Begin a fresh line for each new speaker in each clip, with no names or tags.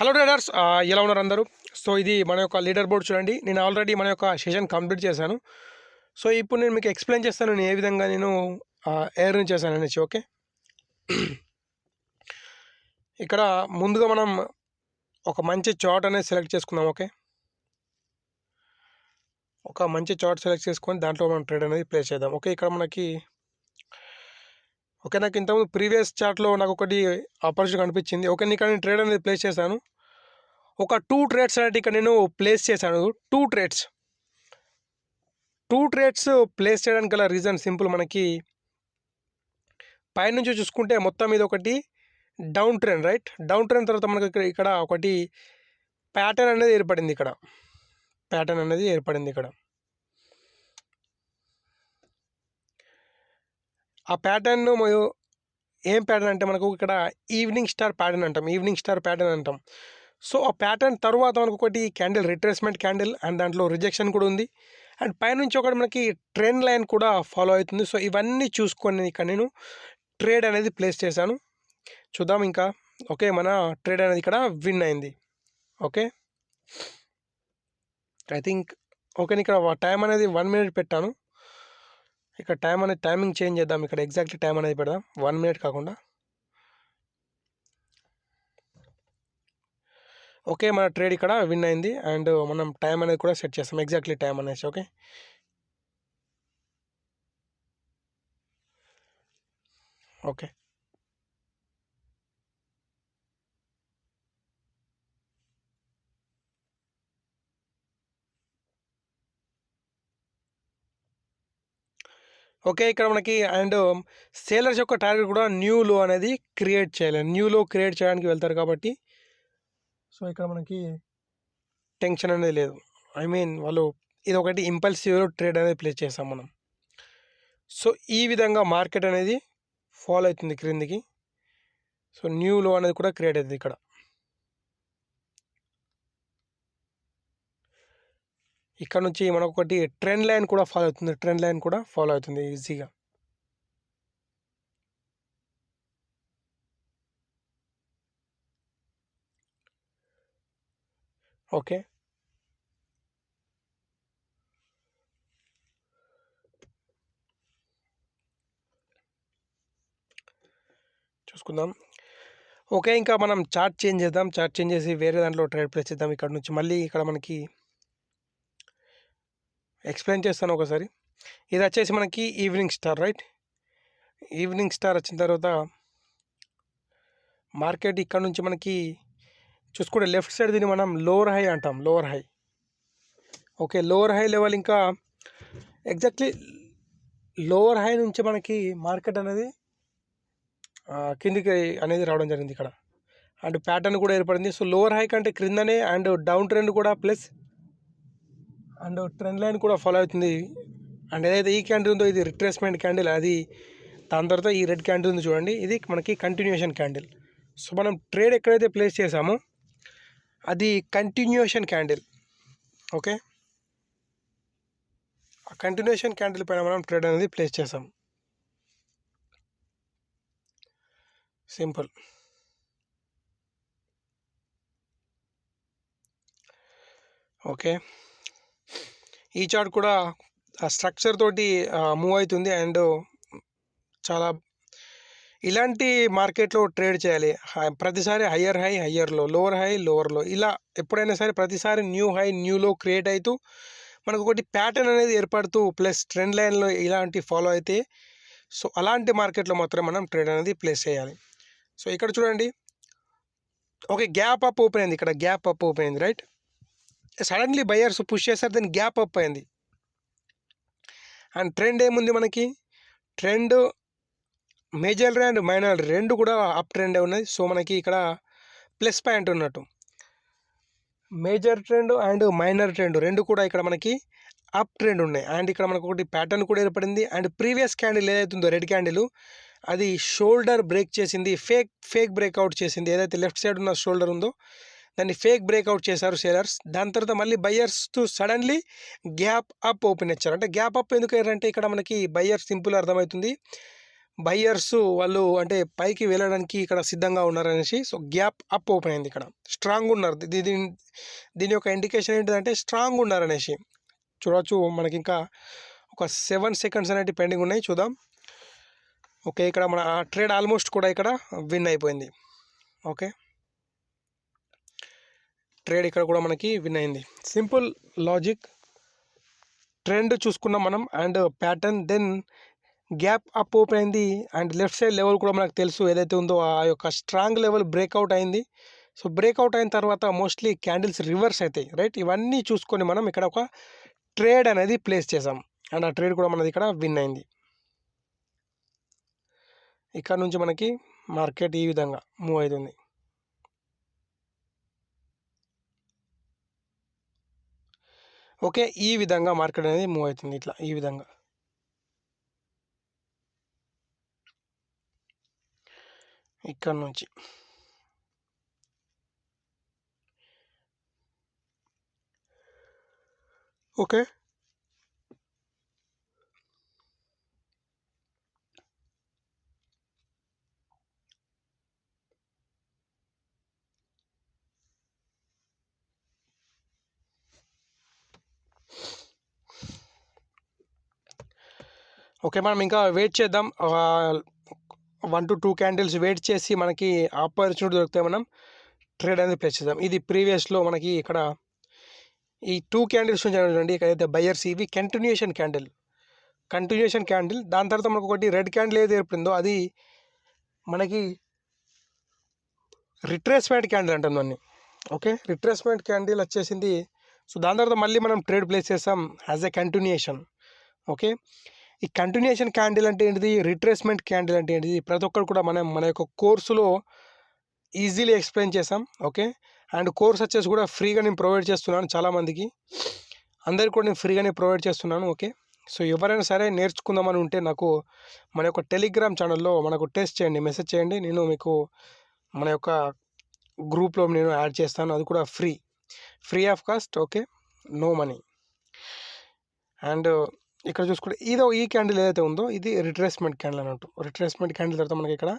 Hello traders, ఎలా ఉన్నారు అందరూ? సో ఇది మన యొక్క లీడర్ బోర్డ్ చూడండి. నేను ఆల్రెడీ మన యొక్క సెషన్ కంప్లీట్ చేశాను. సో ఇప్పుడు నేను మీకు ఎక్స్ప్లెయిన్ చేస్తాను నేను ఏ విధంగా నేను ఎర్న్ చేశాను అనేసి. ఓకే, ఇక్కడ ముందుగా మనం ఒక మంచి చార్ట్ అనేది సెలెక్ట్ చేసుకుందాం. ఓకే, ఒక మంచి చార్ట్ సెలెక్ట్ చేసుకొని దాంట్లో మనం ట్రేడ్ అనేది ప్లేస్ చేద్దాం. ఓకే, ఇక్కడ మనకి ఓకే, నాకు ఇంతకుముందు ప్రీవియస్ చార్ట్లో నాకు ఒకటి ఆపర్చునిటీ కనిపించింది. ఓకే, ఇక్కడ నేను ట్రేడ్ అనేది ప్లేస్ చేశాను. ఒక 2 ట్రేడ్స్ అనేది ఇక్కడ నేను ప్లేస్ చేశాను. 2 ట్రేడ్స్ ప్లేస్ చేయడానికి గల రీజన్ సింపుల్. మనకి పైనుంచి చూసుకుంటే మొత్తం మీద ఒకటి down trend, right? Down trend తర్వాత మనకి ఇక్కడ ఒకటి ప్యాటర్న్ అనేది ఏర్పడింది. ఇక్కడ ఆ ప్యాటర్న్ ఏం ప్యాటర్న్ అంటే మనకు ఇక్కడ ఈవినింగ్ స్టార్ ప్యాటర్న్ అంటాం. సో ఆ ప్యాటర్న్ తర్వాత మనకు ఒకటి క్యాండిల్ రిట్రేస్మెంట్ క్యాండిల్ అండ్ దాంట్లో రిజెక్షన్ కూడా ఉంది. అండ్ పైనుంచి ఒకటి మనకి ట్రెండ్ లైన్ కూడా ఫాలో అవుతుంది. సో ఇవన్నీ చూసుకొని ఇక్కడ నేను ట్రేడ్ అనేది ప్లేస్ చేశాను. చూద్దాం ఇంకా. ఓకే, మన ట్రేడ్ అనేది ఇక్కడ విన్ అయింది. ఓకే, ఐ థింక్ ఓకే, ఇక్కడ టైం అనేది 1 minute పెట్టాను. ఇక్కడ టైమింగ్ చేంజ్ చేద్దాం. ఇక్కడ ఎగ్జాక్ట్లీ టైం అనేది పెడదాం, 1 minute కాకుండా. ఓకే, మన ట్రేడ్ ఇక్కడ విన్ అయింది. అండ్ మనం టైం అనేది కూడా సెట్ చేస్తాం, ఎగ్జాక్ట్లీ టైం అనేసి. ఓకే, ఓకే, ఓకే, ఇక్కడ మనకి అండ్ సేలర్స్ యొక్క టార్గెట్ కూడా న్యూ లో అనేది క్రియేట్ చేయాలి. న్యూ లో క్రియేట్ చేయడానికి వెళ్తారు కాబట్టి సో ఇక్కడ మనకి టెన్షన్ అనేది లేదు. ఐ మీన్ వాళ్ళు ఇది ఒకటి ఇంపల్సివ్ ట్రేడ్ అనేది ప్లేస్ చేస్తాం మనం. సో ఈ విధంగా మార్కెట్ అనేది ఫాలో అవుతుంది క్రిందికి. సో న్యూ లో అనేది కూడా క్రియేట్ అవుతుంది. ఇక్కడ నుంచి మనకు ఒకటి ట్రెండ్ లైన్ కూడా ఫాలో అవుతుంది ఈజీగా. ఓకే, చూసుకుందాం. ఓకే, ఇంకా మనం చార్ట్ చేంజ్ చేసి వేరే దాంట్లో ట్రేడ్ ప్లేస్ చేద్దాం. ఇక్కడ నుంచి మళ్ళీ ఇక్కడ మనకి ఎక్స్ప్లెయిన్ చేస్తాను ఒకసారి. ఇది వచ్చేసి మనకి evening star, right? Evening star వచ్చిన తర్వాత మార్కెట్ ఇక్కడ నుంచి మనకి చూసుకుంటే లెఫ్ట్ సైడ్ దీన్ని మనం లోవర్ హై అంటాం. ఓకే, లోవర్ హై లెవెల్ ఇంకా ఎగ్జాక్ట్లీ లోవర్ హై నుంచి మనకి మార్కెట్ అనేది కిందికి అనేది రావడం జరిగింది ఇక్కడ. అండ్ ప్యాటర్న్ కూడా ఏర్పడింది. సో లోవర్ హై కంటే క్రిందనే అండ్ డౌన్ ట్రెండ్ కూడా ప్లస్ అండ్ ట్రెండ్ లైన్ కూడా ఫాలో అవుతుంది. అండ్ ఏదైతే ఈ క్యాండిల్ ఉందో ఇది రిట్రేస్మెంట్ క్యాండిల్. అది దాని తర్వాత ఈ రెడ్ క్యాండిల్ ఉంది చూడండి, ఇది మనకి కంటిన్యూషన్ క్యాండిల్. సో మనం ట్రేడ్ ఎక్కడైతే ప్లేస్ చేసామో అది కంటిన్యూషన్ క్యాండిల్. ఓకే, ఆ కంటిన్యూషన్ క్యాండిల్ పైన మనం ట్రేడ్ అనేది ప్లేస్ చేసాం. సింపుల్. ఓకే, ఈ చార్ట్ కూడా ఆ స్ట్రక్చర్ తోటి మూవ్ అవుతుంది. అండ్ చాలా ఇలాంటి మార్కెట్లో ట్రేడ్ చేయాలి. ప్రతిసారి హయ్యర్ హై హయ్యర్లో, లోవర్ హై లోవర్లో, ఇలా ఎప్పుడైనా సరే ప్రతిసారి న్యూ హై న్యూలో క్రియేట్ అవుతూ మనకు ఒకటి ప్యాటర్న్ అనేది ఏర్పడుతూ ప్లస్ ట్రెండ్ లైన్లో ఇలాంటి ఫాలో అయితే సో అలాంటి మార్కెట్లో మాత్రం మనం ట్రేడ్ అనేది ప్లేస్ చేయాలి. సో ఇక్కడ చూడండి, ఓకే, గ్యాప్ అప్ ఓపెన్ అయింది. ఇక్కడ గ్యాప్ అప్ ఓపెన్ అయింది, రైట్? సడన్లీ బయర్స్ పుష్ చేస్తారు, దాన్ని గ్యాప్ అప్ అయింది. అండ్ ట్రెండ్ ఏముంది మనకి? ట్రెండ్ మేజర్ అండ్ మైనర్ రెండు కూడా అప్ ట్రెండే ఉన్నాయి. సో మనకి ఇక్కడ ప్లస్ పాయింట్ ఉన్నట్టు. Major trend and minor trend రెండు కూడా ఇక్కడ మనకి అప్ ట్రెండ్ ఉన్నాయి. అండ్ ఇక్కడ మనకు ఒకటి ప్యాటర్న్ కూడా ఏర్పడింది. అండ్ ప్రీవియస్ క్యాండిల్ ఏదైతుందో రెడ్ క్యాండిల్, అది షోల్డర్ బ్రేక్ చేసింది, ఫేక్ బ్రేక్అవుట్ చేసింది. ఏదైతే లెఫ్ట్ సైడ్ ఉన్న షోల్డర్ ఉందో దాన్ని ఫేక్ బ్రేక్అవుట్ చేశారు సేలర్స్. దాని తర్వాత మళ్ళీ బయ్యర్స్తో సడన్లీ గ్యాప్ అప్ ఓపెన్ ఇచ్చారు. అంటే గ్యాప్ అప్ ఎందుకు అయ్యారంటే ఇక్కడ మనకి బయ్యర్స్ సింపుల్ అర్థమవుతుంది, బయ్యర్స్ వాళ్ళు అంటే పైకి వెళ్ళడానికి ఇక్కడ సిద్ధంగా ఉన్నారనేసి, సో గ్యాప్ అప్ ఓపెన్ అయింది ఇక్కడ. స్ట్రాంగ్ ఉన్నారు. దీని యొక్క ఇండికేషన్ ఏంటిదంటే స్ట్రాంగ్ ఉన్నారనేసి చూడవచ్చు. మనకి ఇంకా ఒక 7 సెకండ్స్ అనేవి పెండింగ్ ఉన్నాయి, చూద్దాం. ఓకే, ఇక్కడ మన ట్రేడ్ ఆల్మోస్ట్ కూడా ఇక్కడ విన్ అయిపోయింది. ఓకే, ట్రేడ్ ఇక్కడ కూడా మనకి విన్ అయింది. Simple logic. ట్రెండ్ చూసుకున్నాం మనం and pattern, then gap up open అయింది అండ్ లెఫ్ట్ సైడ్ లెవెల్ కూడా మనకు తెలుసు ఏదైతే ఉందో ఆ యొక్క స్ట్రాంగ్ లెవెల్ బ్రేక్అవుట్ అయింది. సో బ్రేక్అవుట్ అయిన తర్వాత మోస్ట్లీ క్యాండిల్స్ రివర్స్ అవుతాయి, రైట్? ఇవన్నీ చూసుకొని మనం ఇక్కడ ఒక ట్రేడ్ అనేది ప్లేస్ చేసాం అండ్ ఆ ట్రేడ్ కూడా మనది ఇక్కడ విన్ అయింది. ఇక్కడ నుంచి మనకి మార్కెట్ ఈ విధంగా మూవ్ అవుతుంది. ఓకే, ఈ విధంగా మార్కెట్ అనేది మూవ్ అవుతుంది, ఇట్లా ఈ విధంగా. ఇక్కడ నుంచి ఓకే, ఓకే మనం ఇంకా వెయిట్ చేద్దాం. 1 to 2 క్యాండిల్స్ వెయిట్ చేసి మనకి ఆపర్చునిటీ దొరికితే మనం ట్రేడ్ అనేది ప్లేస్ చేద్దాం. ఇది ప్రీవియస్లో మనకి ఇక్కడ ఈ 2 క్యాండిల్స్ చూడండి, ఇక్కడైతే బయర్స్, ఇవి కంటిన్యూషన్ క్యాండిల్. దాని తర్వాత మనకు ఒకటి రెడ్ క్యాండిల్ ఏది ఏర్పడిందో అది మనకి రిట్రేస్మెంట్ క్యాండిల్ అంటాం దాన్ని. ఓకే, రిట్రేస్మెంట్ క్యాండిల్ వచ్చేసింది. సో దాని తర్వాత మళ్ళీ మనం ట్రేడ్ ప్లేస్ చేస్తాం యాజ్ ఎ కంటిన్యూషన్. ఓకే, ఈ కంటిన్యూషన్ క్యాండిల్ అంటే ఏంటిది, రిట్రేస్మెంట్ క్యాండిల్ అంటే ఏంటిది, ప్రతి ఒక్కరు కూడా మన యొక్క కోర్సులో ఈజీలీ ఎక్స్ప్లెయిన్ చేసాం. ఓకే, అండ్ కోర్స్ వచ్చేసి కూడా ఫ్రీగా నేను ప్రొవైడ్ చేస్తున్నాను చాలామందికి, అందరికి కూడా నేను ఫ్రీగానే ప్రొవైడ్ చేస్తున్నాను. ఓకే, సో ఎవరైనా సరే నేర్చుకుందామని ఉంటే నాకు మన యొక్క టెలిగ్రామ్ ఛానల్లో మనకు టెస్ట్ చేయండి, మెసేజ్ చేయండి, నేను మీకు మన యొక్క గ్రూప్లో నేను యాడ్ చేస్తాను. అది కూడా free of cost. Okay, no money. And ఇక్కడ చూసుకుంటే ఈ క్యాండిల్ ఏదైతే ఉందో ఇది రిట్రేస్మెంట్ క్యాండిల్ అన్నట్టు. రిట్రేస్మెంట్ క్యాండిల్ తర్వాత మనకి ఇక్కడ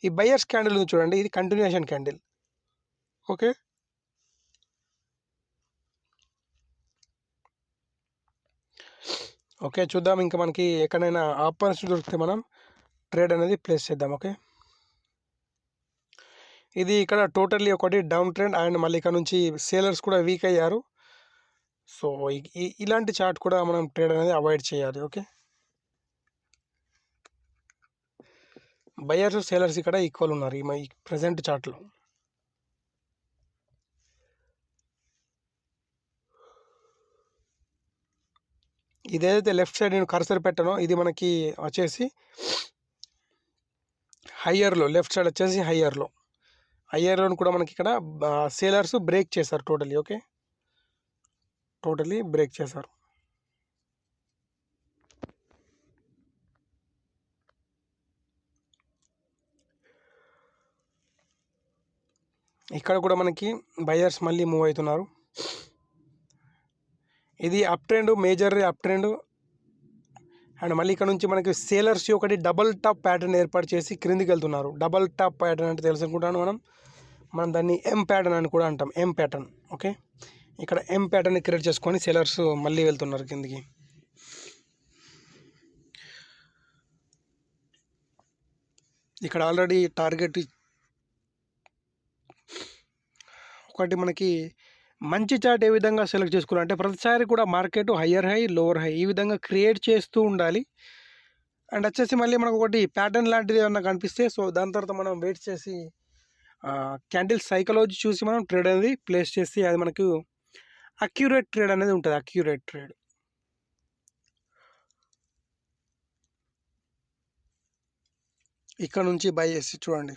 ఈ బయర్స్ క్యాండిల్ చూడండి, ఇది కంటిన్యూషన్ క్యాండిల్. ఓకే, ఓకే చూద్దాం ఇంకా మనకి ఎక్కడైనా ఆపర్చునిటీ దొరికితే మనం ట్రేడ్ అనేది ప్లేస్ చేద్దాం. ఓకే, ఇది ఇక్కడ టోటల్లీ ఒకటి డౌన్ ట్రెండ్ అండ్ మళ్ళీ ఇక్కడ నుంచి సేలర్స్ కూడా వీక్ అయ్యారు. సో ఇలాంటి చార్ట్ కూడా మనం ట్రేడ్ అనేది అవాయిడ్ చేయాలి. ఓకే, బయర్స్ సేలర్స్ ఇక్కడ ఈక్వల్ ఉన్నారు ఈ ప్రజెంట్ చార్ట్లో. ఇదేదైతే లెఫ్ట్ సైడ్ నేను కర్సర్ పెట్టానో ఇది మనకి వచ్చేసి హయ్యర్లో, లెఫ్ట్ సైడ్ వచ్చేసి హయ్యర్లో కూడా మనకి ఇక్కడ సేలర్స్ బ్రేక్ చేశారు టోటలీ. ఓకే, టోటలీ బ్రేక్ చేశారు. ఇక్కడ కూడా మనకి బయర్స్ మళ్ళీ మూవ్ అవుతున్నారు. ఇది up trend, major up trend. And మళ్ళీ ఇక్కడ నుంచి మనకి సేలర్స్ ఒకటి డబల్ టాప్ ప్యాటర్న్ ఏర్పాటు చేసి క్రిందికి వెళ్తున్నారు. డబల్ టాప్ ప్యాటర్న్ అంటే తెలుసు అనుకుంటాను మనం దాన్ని ఎం ప్యాటర్న్ అని కూడా అంటాం, ఎం ప్యాటర్న్. ఓకే, ఇక్కడ ఎం ప్యాటర్న్ క్రియేట్ చేసుకొని సేలర్స్ మళ్ళీ వెళ్తున్నారు కిందికి. ఇక్కడ ఆల్రెడీ టార్గెట్ ఒకటి మనకి మంచి చార్ట్ ఏ విధంగా సెలెక్ట్ చేసుకోవాలంటే ప్రతిసారి కూడా market higher high, lower high ఈ విధంగా క్రియేట్ చేస్తూ ఉండాలి. అండ్ వచ్చేసి మళ్ళీ మనకు ఒకటి ప్యాటర్న్ లాంటిది ఏమన్నా కనిపిస్తే సో దాని తర్వాత మనం వెయిట్ చేసి క్యాండిల్ సైకాలజీ చూసి మనం ట్రేడ్ అనేది ప్లేస్ చేసి అది మనకు అక్యురేట్ ట్రేడ్ అనేది ఉంటుంది. Accurate trade. ఇక్కడ నుంచి బై చేసి చూడండి.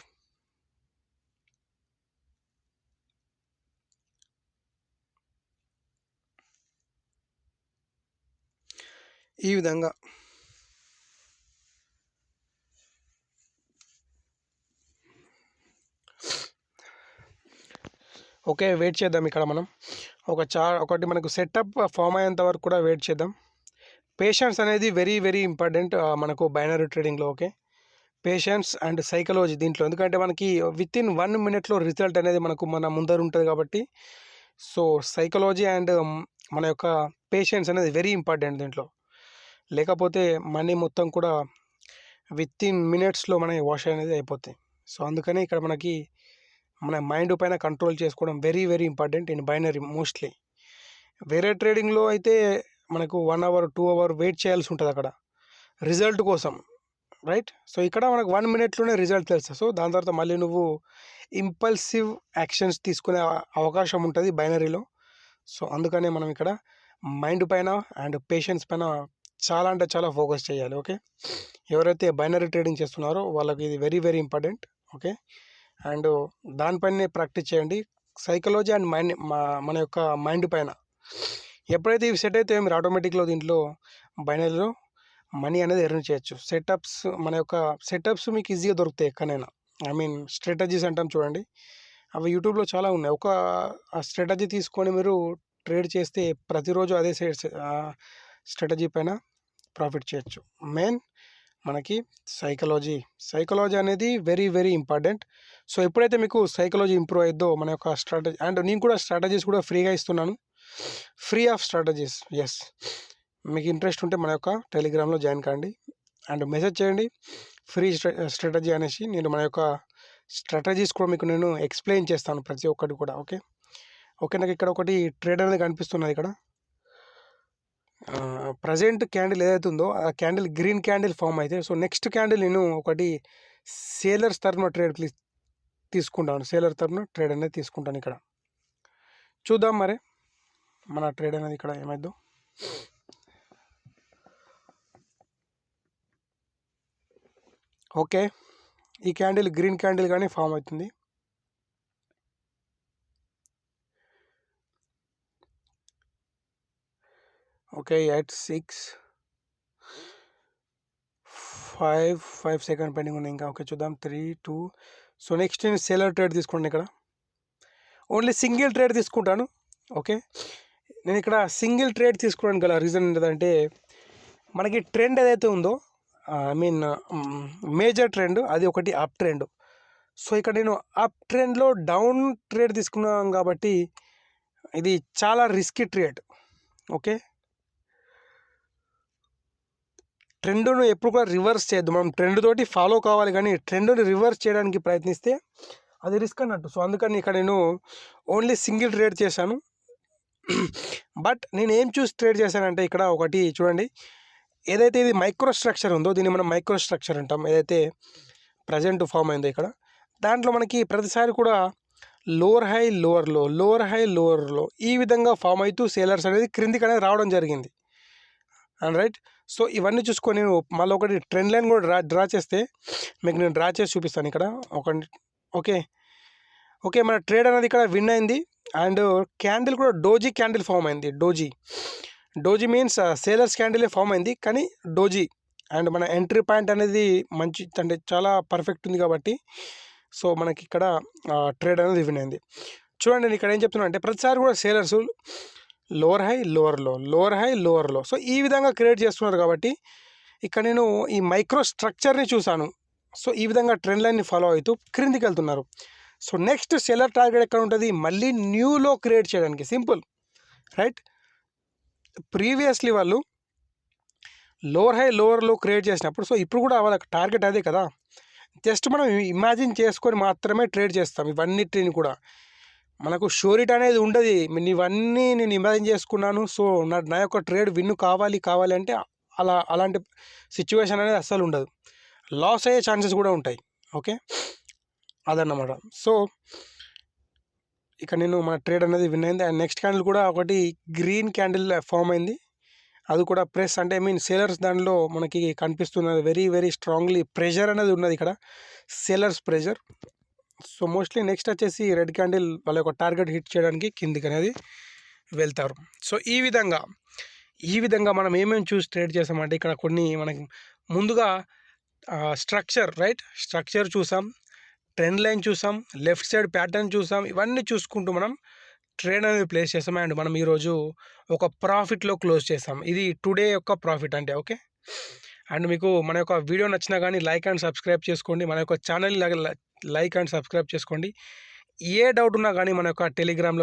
ఈ విధంగా ఓకే, వెయిట్ చేద్దాం. ఇక్కడ మనం ఒకటి మనకు సెటప్ ఫామ్ అయ్యేంత వరకు కూడా వెయిట్ చేద్దాం. పేషెన్స్ అనేది వెరీ వెరీ ఇంపార్టెంట్ మనకు బైనరీ ట్రేడింగ్లో. ఓకే, పేషెన్స్ అండ్ సైకాలజీ దీంట్లో. ఎందుకంటే మనకి వితిన్ 1 మినిట్లో రిజల్ట్ అనేది మన ముందర ఉంటుంది కాబట్టి, సో సైకాలజీ అండ్ మన యొక్క పేషెన్స్ అనేది వెరీ ఇంపార్టెంట్ దీంట్లో. లేకపోతే మనీ మొత్తం కూడా వితిన్ మినిట్స్లో మన వాష్ అనేది అయిపోతాయి. సో అందుకని ఇక్కడ మనకి మన మైండ్ పైన కంట్రోల్ చేసుకోవడం very very important in binary mostly. వేరే ట్రేడింగ్లో అయితే మనకు 1 అవర్ 2 అవర్ వెయిట్ చేయాల్సి ఉంటుంది అక్కడ రిజల్ట్ కోసం, రైట్. సో ఇక్కడ మనకు 1 మినిట్లోనే రిజల్ట్ తెలుసు. సో దాని తర్వాత మళ్ళీ నువ్వు ఇంపల్సివ్ యాక్షన్స్ తీసుకునే అవకాశం ఉంటుంది బైనరీలో. సో అందుకనే మనం ఇక్కడ మైండ్ పైన అండ్ పేషెన్స్ పైన చాలా అంటే చాలా ఫోకస్ చేయాలి. ఓకే, ఎవరైతే బైనరీ ట్రేడింగ్ చేస్తున్నారో వాళ్ళకి ఇది very very important. Okay, and దానిపైనే ప్రాక్టీస్ చేయండి, సైకాలజీ అండ్ మైండ్, మన యొక్క మైండ్ పైన. ఎప్పుడైతే ఇవి సెట్ అయితే మీరు ఆటోమేటిక్లో దీంట్లో బైనరీలో మనీ అనేది ఎర్న్ చేయొచ్చు. మన యొక్క సెటప్స్ మీకు ఈజీగా దొరుకుతాయి ఎక్కడైనా. ఐ మీన్ స్ట్రాటజీస్ అంటాం చూడండి, అవి యూట్యూబ్లో చాలా ఉన్నాయి. ఒక స్ట్రాటజీ తీసుకొని మీరు ట్రేడ్ చేస్తే ప్రతిరోజు అదే స్ట్రాటజీ పైన ప్రాఫిట్ చేయొచ్చు. మెయిన్ మనకి సైకాలజీ అనేది వెరీ వెరీ ఇంపార్టెంట్. సో ఎప్పుడైతే మీకు సైకాలజీ ఇంప్రూవ్ అయిద్దో మన యొక్క స్ట్రాటజీ, అండ్ నేను కూడా స్ట్రాటజీస్ కూడా ఫ్రీగా ఇస్తున్నాను, ఫ్రీ ఆఫ్ స్ట్రాటజీస్. ఎస్, మీకు ఇంట్రెస్ట్ ఉంటే మన యొక్క టెలిగ్రామ్లో జాయిన్ కాండి అండ్ మెసేజ్ చేయండి ఫ్రీ స్ట్రాటజీ అనేసి. నేను మన యొక్క స్ట్రాటజీస్ కూడా మీకు నేను ఎక్స్ప్లెయిన్ చేస్తాను ప్రతి ఒక్కటి కూడా. ఓకే, నాకు ఇక్కడ ఒకటి ట్రేడ్ అనేది కనిపిస్తున్నది. ఇక్కడ ప్రజెంట్ క్యాండిల్ ఏదైతే ఉందో ఆ క్యాండిల్ గ్రీన్ క్యాండిల్ ఫామ్ అయితే, సో నెక్స్ట్ క్యాండిల్ నేను ఒకటి సేలర్స్ తరఫున ట్రేడ్ తీసుకుంటాను. సేలర్ తరఫున ట్రేడ్ అనేది తీసుకుంటాను. ఇక్కడ చూద్దాం మరి మన ట్రేడ్ అనేది ఇక్కడ ఏమైద్దో. ఓకే, ఈ క్యాండిల్ గ్రీన్ క్యాండిల్ కానీ ఫామ్ అవుతుంది. ఓకే, 5 సెకండ్ పెండింగ్ ఉన్నాయి ఇంకా. ఓకే చూద్దాం, 3, 2. సో నెక్స్ట్ నేను సేలర్ ట్రేడ్ తీసుకుంటాను. ఇక్కడ ఓన్లీ సింగిల్ ట్రేడ్ తీసుకుంటాను. ఓకే, నేను ఇక్కడ సింగిల్ ట్రేడ్ తీసుకోవడానికి గల రీజన్ ఏంటంటే మనకి ట్రెండ్ ఏదైతే ఉందో, ఐ మీన్ మేజర్ ట్రెండ్, అది ఒకటి అప్ ట్రెండ్. సో ఇక్కడ నేను అప్ ట్రెండ్లో డౌన్ ట్రేడ్ తీసుకున్నాను కాబట్టి ఇది చాలా రిస్కీ ట్రేడ్. ఓకే, ట్రెండ్ను ఎప్పుడు కూడా రివర్స్ చేయొద్దు. మనం ట్రెండ్ తోటి ఫాలో కావాలి, కానీ ట్రెండ్ని రివర్స్ చేయడానికి ప్రయత్నిస్తే అది రిస్క్ అన్నట్టు. సో అందుకని ఇక్కడ నేను ఓన్లీ సింగిల్ ట్రేడ్ చేశాను. బట్ నేను ఏం చూసి ట్రేడ్ చేశానంటే ఇక్కడ ఒకటి చూడండి, ఏదైతే ఇది మైక్రో స్ట్రక్చర్ ఉందో దీన్ని మనం మైక్రో స్ట్రక్చర్ అంటాం. ఏదైతే ప్రజెంట్ ఫామ్ అయిందో ఇక్కడ, దాంట్లో మనకి ప్రతిసారి కూడా లోవర్ హై లోవర్ లో ఈ విధంగా ఫామ్ అవుతూ సేలర్స్ అనేది క్రిందికి అనేది రావడం జరిగింది. అండ్ రైట్, సో ఇవన్నీ చూసుకొని నేను మళ్ళీ ఒకటి ట్రెండ్ లైన్ కూడా డ్రా చేస్తే మీకు నేను డ్రా చేసి చూపిస్తాను ఇక్కడ. ఓకే, మన ట్రేడ్ అనేది ఇక్కడ విన్ అయింది. అండ్ క్యాండిల్ కూడా డోజీ క్యాండిల్ ఫామ్ అయింది. డోజీ మీన్స్ సేలర్స్ క్యాండిలే ఫామ్ అయింది, కానీ డోజీ. అండ్ మన ఎంట్రీ పాయింట్ అనేది మంచి, అంటే చాలా పర్ఫెక్ట్ ఉంది కాబట్టి సో మనకి ఇక్కడ ట్రేడ్ అనేది విన్ అయింది. చూడండి నేను ఇక్కడ ఏం చెప్తున్నా అంటే ప్రతిసారి కూడా సేలర్స్ లోవర్ హై లోవర్ లో సో ఈ విధంగా క్రియేట్ చేస్తున్నారు కాబట్టి ఇక్కడ నేను ఈ మైక్రో స్ట్రక్చర్ని చూశాను. సో ఈ విధంగా ట్రెండ్ లైన్ని ఫాలో అవుతూ క్రిందికి వెళ్తున్నారు. సో నెక్స్ట్ సెల్లర్ టార్గెట్ ఎక్కడ ఉంటుంది, మళ్ళీ న్యూలో క్రియేట్ చేయడానికి. Simple, right. ప్రీవియస్లీ వాళ్ళు లోవర్ హై లో క్రియేట్ చేసినప్పుడు, సో ఇప్పుడు కూడా వాళ్ళకి టార్గెట్ అదే కదా. జస్ట్ మనం ఇమాజిన్ చేసుకొని మాత్రమే ట్రేడ్ చేస్తాం. ఇవన్నిటిని కూడా మనకు షూరిటీ అనేది ఉండదు. ఇవన్నీ నేను ఇమాజిన్ చేసుకున్నాను, సో నా యొక్క ట్రేడ్ విన్ కావాలి అంటే అలాంటి సిచ్యువేషన్ అనేది అస్సలు ఉండదు. లాస్ అయ్యే ఛాన్సెస్ కూడా ఉంటాయి. ఓకే, అదన్నమాట. సో ఇక నేను మన ట్రేడ్ అనేది విన్ అయింది. అండ్ నెక్స్ట్ క్యాండిల్ కూడా ఒకటి గ్రీన్ క్యాండిల్ ఫామ్ అయింది. అది కూడా ప్రెస్, అంటే సేలర్స్ దానిలో మనకి కనిపిస్తున్నది వెరీ వెరీ స్ట్రాంగ్లీ ప్రెషర్ అనేది ఉన్నది ఇక్కడ, sellers pressure. So mostly next వచ్చేసి రెడ్ క్యాండిల్ వాళ్ళ యొక్క టార్గెట్ హిట్ చేయడానికి కిందికి అనేది వెళ్తారు. సో ఈ విధంగా మనం ఏమేమి చూసి ట్రేడ్ చేసామంటే ఇక్కడ కొన్ని మనకి ముందుగా స్ట్రక్చర్, రైట్, స్ట్రక్చర్ చూసాం, ట్రెండ్ లైన్ చూసాం, లెఫ్ట్ సైడ్ ప్యాటర్న్ చూసాం. ఇవన్నీ చూసుకుంటూ మనం ట్రేడ్ అనేది ప్లేస్ చేసాం. అండ్ మనం ఈరోజు ఒక ప్రాఫిట్లో క్లోజ్ చేసాం. ఇది టుడే యొక్క ప్రాఫిట్ అంటే. ఓకే, అండ్ మీకు మన యొక్క వీడియో నచ్చినా కానీ లైక్ అండ్ సబ్స్క్రైబ్ చేసుకోండి. మన యొక్క ఛానల్ లైక్ అండ్ సబ్స్క్రైబ్ చేసుకోండి. ఏ డౌట్ ఉన్నా కానీ మన యొక్క టెలిగ్రామ్లో